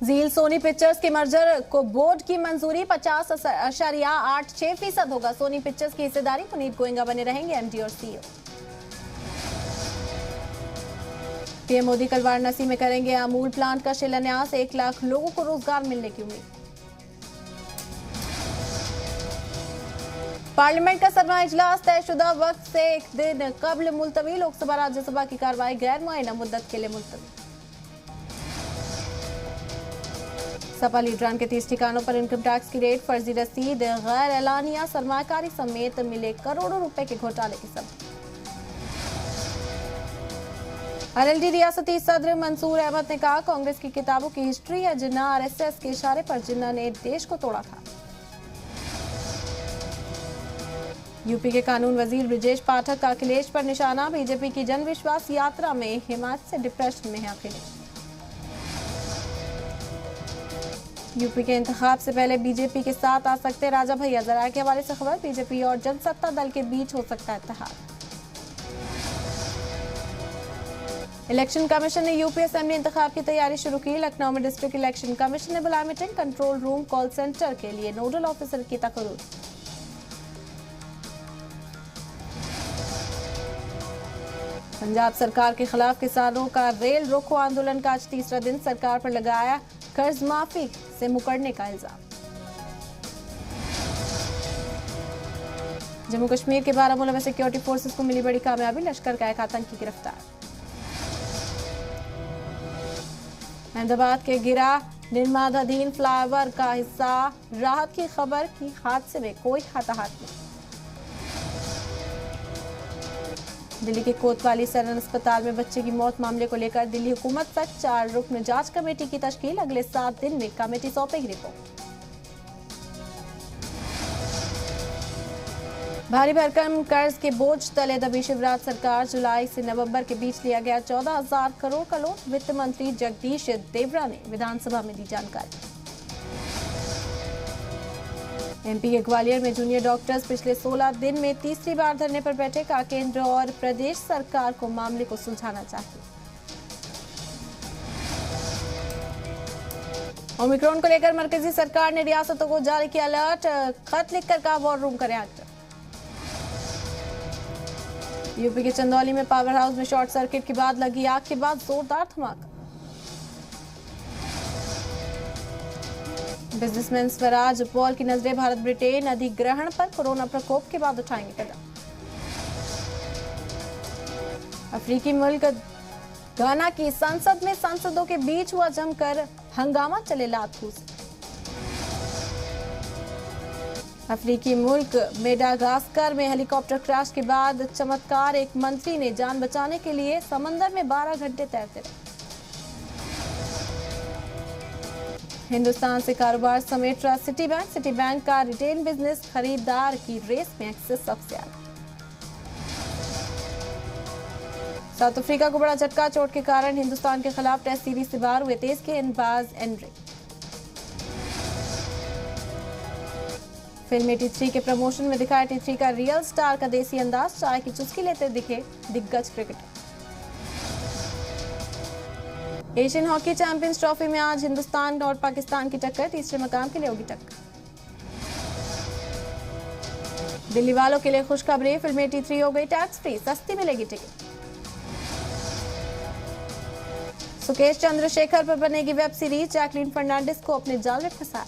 झील सोनी पिक्चर्स के मर्जर को बोर्ड की मंजूरी 50.86% होगा। सोनी पिक्चर्स की हिस्सेदारी पुनीत गोयंका बने रहेंगे एमडी और सीईओ। पीएम मोदी कल वाराणसी में करेंगे अमूल प्लांट का शिलान्यास। 1 लाख लोगों को रोजगार मिलने की उम्मीद। पार्लियामेंट का 7वां इजलास तयशुदा वक्त से एक दिन कबल मुलतवी। लोकसभा राज्यसभा की कार्रवाई गैर मुअय्यना मुद्दत के लिए मुलतवी। सपा लीडरान के 30 ठिकानों पर इनकम टैक्स की रेट, फर्जी रसीद, गैर एलानिया सरमाकारी समेत मिले करोड़ों रुपए के घोटाले की सबूत। आरएलडी रियासती सदर मंसूर अहमद ने कहा, कांग्रेस की किताबों की हिस्ट्री है जिन्ना आरएसएस के इशारे पर जिन्ना ने देश को तोड़ा था। यूपी के कानून वजीर ब्रिजेश पाठक का अखिलेश पर निशाना। बीजेपी की जन विश्वास यात्रा में हिमाचल से डिप्रेशन में है अखिलेश। यूपी के इंतखाब से पहले बीजेपी के साथ आ सकते राजा भैया। जरा के हवाले से खबर, बीजेपी और जनसत्ता दल के बीच हो सकता है इत्तेहाद। इलेक्शन कमीशन ने यूपी असेंबली इंतखाब की तैयारी शुरू की। लखनऊ में डिस्ट्रिक्ट इलेक्शन कमीशन ने बुलाया meeting. Control room call centre के लिए नोडल ऑफिसर की तकर्रुर। पंजाब सरकार के खिलाफ किसानों का रेल रोको आंदोलन का आज तीसरा दिन। सरकार पर लगाया कर्ज माफी से मुकरने का इल्जाम। जम्मू कश्मीर के बारामूला में सिक्योरिटी फोर्सेस को मिली बड़ी कामयाबी। लश्कर का एक आतंकी गिरफ्तार। अहमदाबाद के गिरा निर्माणाधीन फ्लाईओवर का हिस्सा। राहत की खबर की हादसे में कोई हताहत नहीं। दिल्ली के कोतवाली सरन अस्पताल में बच्चे की मौत मामले को लेकर दिल्ली हुकूमत तक 4 रुकन जांच कमेटी की तश्कील। अगले 7 दिन में कमेटी सौंपेगी रिपोर्ट। भारी भरकम कर्ज के बोझ तले दबी शिवराज सरकार। जुलाई से नवंबर के बीच लिया गया 14,000 करोड़ का लोन। वित्त मंत्री जगदीश देवड़ा ने विधानसभा में दी जानकारी। एमपी के ग्वालियर में जूनियर डॉक्टर्स पिछले 16 दिन में तीसरी बार धरने पर बैठे। कहा, केंद्र और प्रदेश सरकार को मामले को सुलझाना चाहिए। ओमिक्रॉन को लेकर मरकजी सरकार ने रियासतों को जारी किया अलर्ट। खत लिखकर कहा वॉर रूम करें एक्टिव। यूपी के चंदौली में पावर हाउस में शॉर्ट सर्किट के बाद लगी आग के बाद जोरदार धमाका। बिजनेसमैन स्वराज पॉल की नजरें भारत ब्रिटेन अधिग्रहण पर। कोरोना प्रकोप के बाद उठाएंगे कदम। अफ्रीकी मुल्क घाना की संसद में सांसदों के बीच हुआ जमकर हंगामा। चले लातूस। अफ्रीकी मुल्क मेडागास्कर में हेलीकॉप्टर क्रैश के बाद चमत्कार। एक मंत्री ने जान बचाने के लिए समंदर में 12 घंटे तैरते रहे। हिंदुस्तान से कारोबार समेट रहा सिटी बैंक का रिटेल बिजनेस खरीदार की रेस में एक्सिस सबसे आगे। साउथ अफ्रीका को बड़ा झटका। चोट के कारण हिंदुस्तान के खिलाफ टेस्ट सीरीज से बाहर हुए तेज गेंदबाज एंड्रिक। फिल्म 83 के प्रमोशन में दिखाया 83 का रियल स्टार का देसी अंदाज। चाय की चुस्की लेते दिखे दिग्गज cricketer. Asian hockey champions trophy में आज हिंदुस्तान और पाकिस्तान की टक्कर। तीसरे मकाम के लिए होगी टक्कर। दिल्ली वालों के लिए खुशखबरी। फिल्म 83 हो गई टैक्स फ्री। सस्ती मिलेगी टिकट। सुकेश चंद्रशेखर पर बनेगी वेब सीरीज। जैकलीन फर्नांडिस को अपने जाल में फंसा।